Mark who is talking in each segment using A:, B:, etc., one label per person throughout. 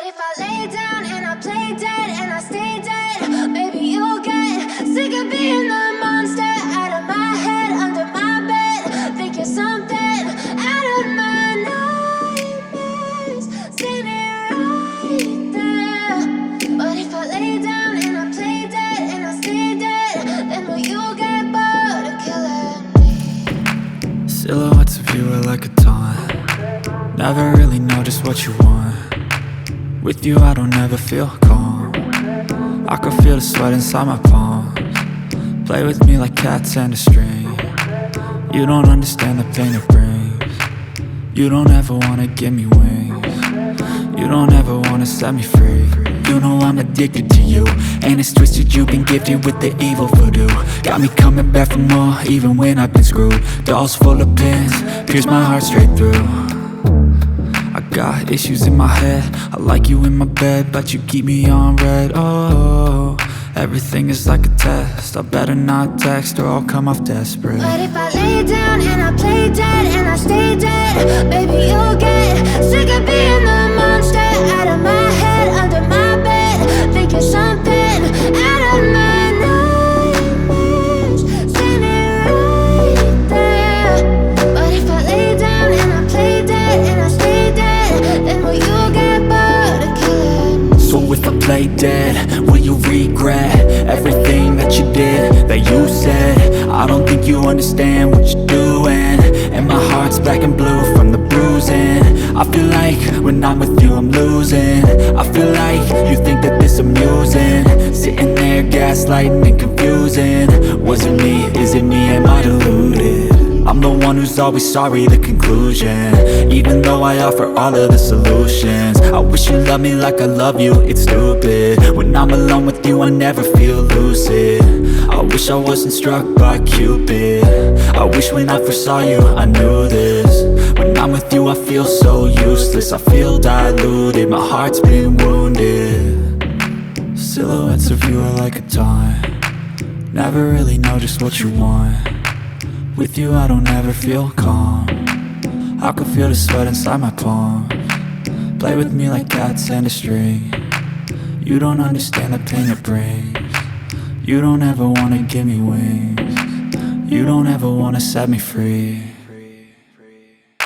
A: if I lay down and I play dead and I stay dead, maybe you'll get sick of being the monster out of my head, under my bed. Think you're something out of my nightmares, standing right there. But if I lay down and I play dead and I stay dead, then will you get bored of killing me?
B: Silhouettes of you are like a taunt. Never really know just what you want. With you I don't ever feel calm. I can feel the sweat inside my palms. Play with me like cats and a string. You don't understand the pain it brings. You don't ever wanna give me wings. You don't ever wanna set me free. You know I'm addicted to you, and it's twisted, you've been gifted with the evil voodoo. Got me coming back for more, even when I've been screwed. Dolls full of pins, pierce my heart straight through. I got issues in my head, I like you in my bed, but you keep me on red. Oh, everything is like a test, I better not text or I'll come off desperate.
A: But if I lay down and I play dead and I stay dead, baby you'll get sick of being the monster out of my head, under my bed. Think you're something out of my nightmares, standing right there. But if I lay down and I play dead and I stay dead, then will you get bored of killing me?
B: So if I play dead, will you regret everything that you did, that you said? I don't think you understand what you're doing, and my heart's black and blue from the bruising. I feel like when I'm with you I'm losing. I feel like you think that this amusing, sitting there gaslighting and confusing. Was it me? Is it me? Am I deluded? I'm the one who's always sorry, the conclusion, even though I offer all of the solutions. I wish you loved me like I love you, it's stupid. When I'm alone with you I never feel lucid. I wish I wasn't struck by Cupid. I wish when I first saw you I knew this. When I'm with you I feel so useless, I feel diluted, my heart's been wounded. Silhouettes of you are like a taunt. Never really know just what you want. With you I don't ever feel calm. I can feel the sweat inside my palms. Play with me like cats and a string. You don't understand the pain it brings. You don't ever wanna give me wings. You don't ever wanna set me free.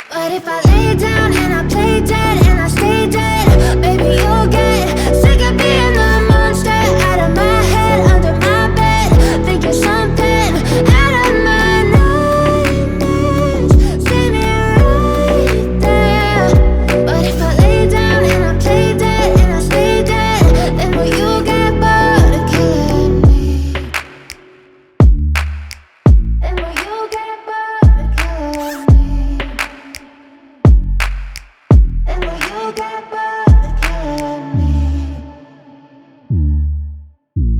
A: But if I lay down and I play dead and I stay dead, baby you'll get sick of being the monster out of my head, under my bed. Think you're something out of my nightmares, standing right there. But if I lay down and I play dead and I stay dead, then will you get bored of killing me? Then will you get bored of killing me? Then will you get bored of killing me?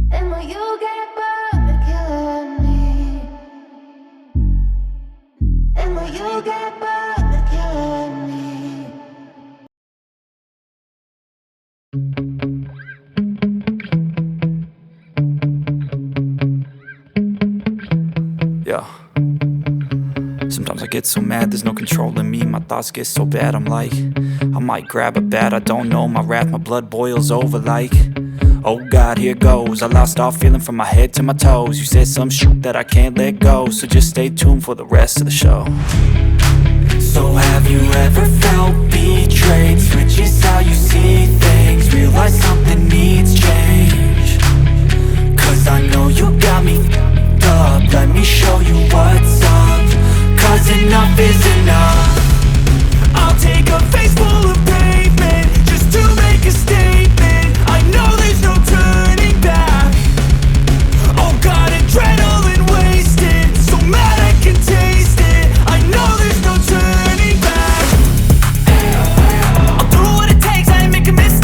A: Then will you get bored of killing me? Then will you get bored of killing me?
B: Yeah. Sometimes I get so mad, there's no controlling me. My thoughts get so bad, I'm like, I might grab a bat, I don't know. My wrath, my blood boils over like, oh God, here goes. I lost all feeling from my head to my toes. You said some shit that I can't let go, so just stay tuned for the rest of the show. So have you ever felt betrayed? Switches how you see things, realize something needs change. Cause I know you got me f***ed up. Let me show you what's up, cause enough is enough. I'll take a face full of pavement just to make a statement. I know there's no turning back. Oh God, adrenaline wasted, so mad I can taste it. I know there's no turning back. I'll do what it takes, I ain't making mistakes.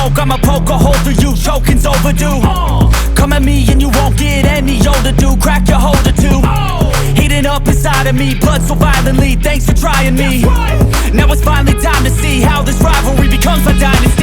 B: smoke, I'ma poke a hole through you, choking's overdue. Come at me and you won't get any older, dude. Crack your holder too. Heating up inside of me, blood so violently. Thanks for trying me. Now it's finally time to see how this rivalry becomes a dynasty.